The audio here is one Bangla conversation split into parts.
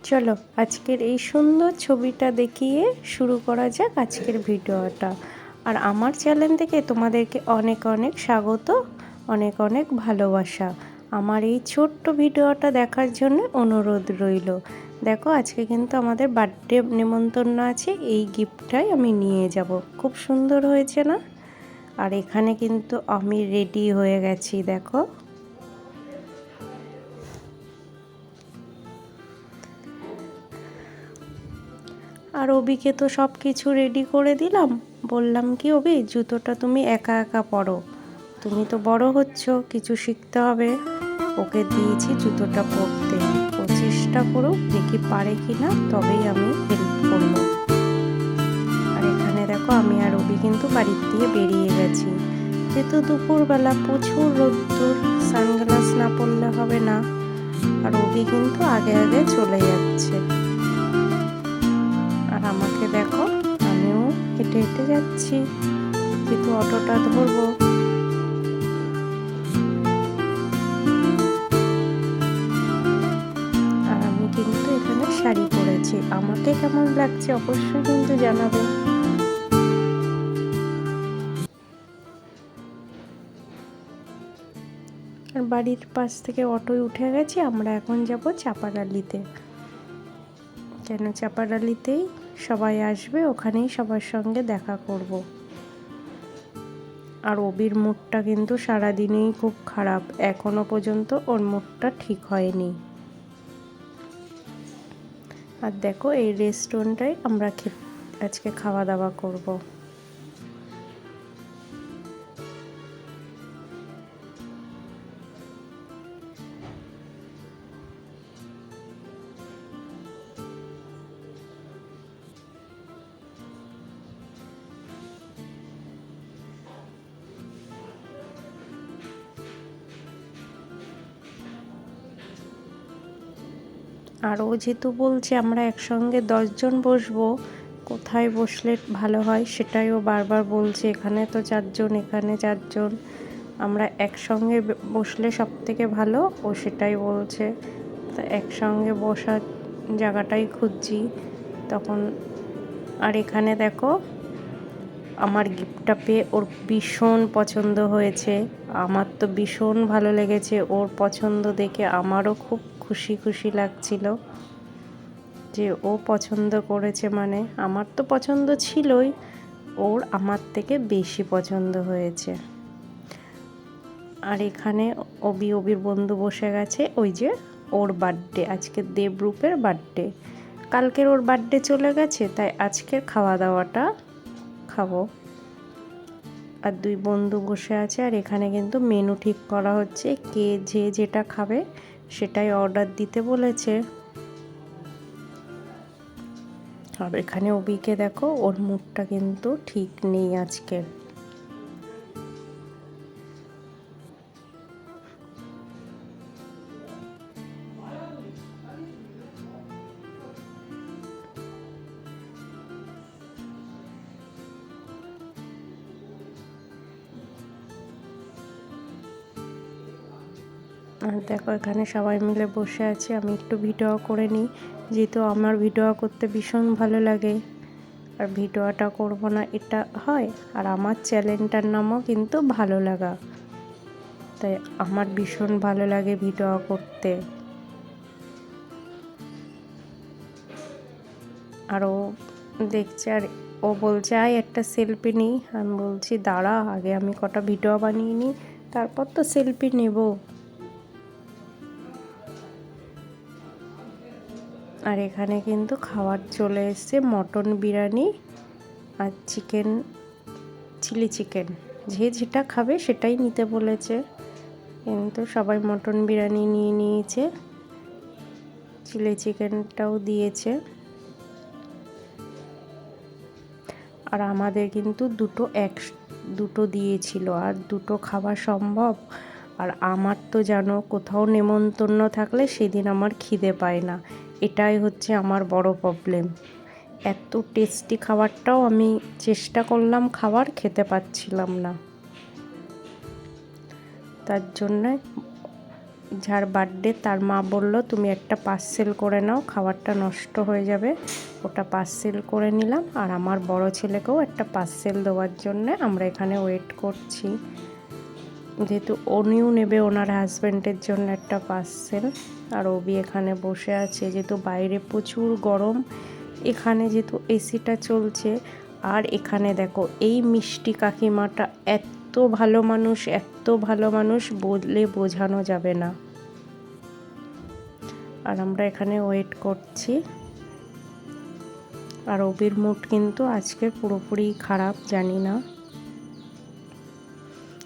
চলো আজকের এই সুন্দর ছবিটা দেখিয়ে শুরু করা যাক আজকের ভিডিওটা। আর আমার চ্যানেল থেকে তোমাদেরকে অনেক অনেক স্বাগত, অনেক অনেক ভালোবাসা। আমার এই ছোট্ট ভিডিওটা দেখার জন্য অনুরোধ রইল। দেখো আজকে কিন্তু আমাদের বার্থডে নেমন্তন্ন আছে, এই গিফটটাই আমি নিয়ে যাব। খুব সুন্দর হয়েছে না? আর এখানে কিন্তু আমি রেডি হয়ে গেছি, দেখো। আর অবিকে তো সব কিছু রেডি করে দিলাম। বললাম কি, অবি জুতোটা তুমি একা একা পরো, তুমি তো বড় হচ্ছ, কিছু শিখতে হবে। ওকে দিয়েছি জুতোটা পরতে, ও চেষ্টা করুক, দেখি পারে কি না, তবেই আমি হেল্প করব। আর এখানে দেখো আমি আর অবি কিন্তু বাড়ির দিয়ে বেরিয়ে গেছি, যেহেতু দুপুরবেলা প্রচুর রোদ্দুর, সানগ্লাস না পরলে হবে না। আর অবি কিন্তু আগে আগে চলে যাচ্ছে। আর আমাকে দেখো, আমিও হেঁটে হেঁটে যাচ্ছি, কিন্তু অটোটা ধরবো। আর আমি কিন্তু এখানে শাড়ি পরেছি, আমাকে কেমন লাগছে অবশ্যই কিন্তু জানাবে। আর বাড়ির পাশ থেকে অটোয় উঠে গেছি, আমরা এখন যাব চাপাডালিতে। কেন চাপাডালিতেই সবাই আসবে, ওখানেই সবার সঙ্গে দেখা করব। আর অবির মুডটা কিন্তু সারাদিনেই খুব খারাপ, এখনো পর্যন্ত ওর মুডটা ঠিক হয়নি। আর দেখো এই রেস্টুরেন্টটাই আমরা আজকে খাওয়া দাওয়া করব। আর ও যেহেতু বলছে আমরা একসঙ্গে 10 জন বসবো, কোথায় বসলে ভালো হয় সেটাই ও বারবার বলছে। এখানে তো 4 জন, এখানে 4 জন, আমরা একসঙ্গে বসলে সব থেকে ভালো, ও সেটাই বলছে। তা একসঙ্গে বসার জায়গাটাই খুঁজছি তখন। আর এখানে দেখো আমার গিফটটা পেয়ে ওর ভীষণ পছন্দ হয়েছে, আমার তো ভীষণ ভালো লেগেছে। ওর পছন্দ দেখে আমারও খুব খুশি খুশি লাগছিল যে ও পছন্দ করেছে, মানে আমার তো পছন্দ ছিলই, ওর আমার থেকে বেশি পছন্দ হয়েছে। আর এখানে অবির বন্ধু বসে গেছে, ওই যে ওর বার্থডে, আজকে দেবরূপের বার্থডে। কালকের ওর বার্থডে চলে গেছে, তাই আজকের খাওয়া দাওয়াটা খাবো। আর 2 বন্ধু বসে আছে, আর এখানে কিন্তু মেনু ঠিক করা হচ্ছে, কে যে যেটা খাবে সেটাই অর্ডার দিতে বলেছে। আর এখানে অবিকে দেখো, ওর মুডটা কিন্তু ঠিক নেই আজকে। আর দেখো এখানে সবাই মিলে বসে আছে, আমি একটু ভিডিও করে নিই, যেহেতু আমার ভিডিও করতে ভীষণ ভালো লাগে। আর ভিডিওটা করব না এটা হয়? আর আমার চ্যানেলটার নামও কিন্তু ভালো লাগা, তাই আমার ভীষণ ভালো লাগে ভিডিও করতে। আর ও দেখছে, আর ও বলছে আয় একটা সেলফি নিই। আমি বলছি দাঁড়া, আগে আমি কটা ভিডিও বানিয়ে নিই, তারপর তো সেলফি নেব। আর এখানে কিন্তু খাবার চলে এসছে, মটন বিরিয়ানি আর চিকেন, চিলি চিকেন। যে যেটা খাবে সেটাই নিতে বলেছে, কিন্তু সবাই মটন বিরিয়ানি নিয়ে নিয়েছে, চিলি চিকেনটাও দিয়েছে। আর আমাদের কিন্তু দুটো দিয়েছিল, আর দুটো খাওয়া সম্ভব? আর আমার তো জানো, কোথাও নেমন্তন্ন থাকলে সেদিন আমার খিদে পায় না, এটাই হচ্ছে আমার বড় প্রবলেম। এত টেস্টি খাবারটাও আমি চেষ্টা করলাম খাবার, খেতে পাচ্ছিলাম না। তার জন্যে যার বার্থডে তার মা বলল তুমি একটা পার্সেল করে নাও, খাবারটা নষ্ট হয়ে যাবে। ওটা পার্সেল করে নিলাম। আর আমার বড় ছেলেকেও একটা পার্সেল দেওয়ার জন্য আমরা এখানে ওয়েট করছি, যেহেতু উনিও নেবে ওনার হাজব্যান্ডের জন্য একটা পার্সেল। আর অবি এখানে বসে আছে, যেহেতু বাইরে প্রচুর গরম, এখানে যেহেতু এসিটা চলছে। আর এখানে দেখো এই মিষ্টি কাকিমাটা এত ভালো মানুষ, এত ভালো মানুষ বললে বোঝানো যাবে না। আর আমরা এখানে ওয়েট করছি। আর অবির মুড কিন্তু আজকে পুরোপুরি খারাপ, জানি না।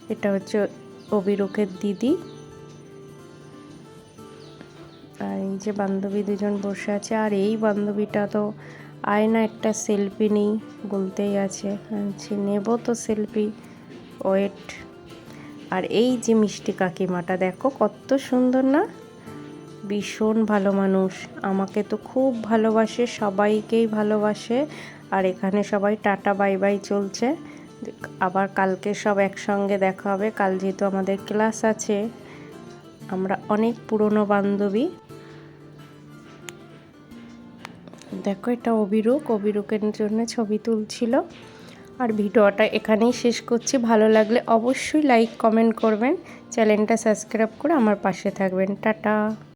এটা হচ্ছে অবিরুখের দিদি। আর এই যে বান্ধবী দুজন বসে আছে। আর এই বান্ধবীটা তো আয় না একটা সেলফি নেই বলতেই আছে, নেব তো সেলফি, ওয়েট। আর এই যে মিষ্টি কাকিমাটা দেখো কত সুন্দর না, ভীষণ ভালো মানুষ, আমাকে তো খুব ভালোবাসে, সবাইকেই ভালোবাসে। আর এখানে সবাই টাটা বাই বাই চলছে। আবার কালকে সব একসঙ্গে দেখা হবে, কাল যেহেতু আমাদের ক্লাস আছে। আমরা অনেক পুরনো বান্ধবী। দেখো এটা অবিরুকের জন্য ছবি তুলছিল। আর ভিডিওটা এখানেই শেষ করছি। ভালো লাগলে অবশ্যই লাইক কমেন্ট করবেন, চ্যানেলটা সাবস্ক্রাইব করে আমার পাশে থাকবেন। টাটা।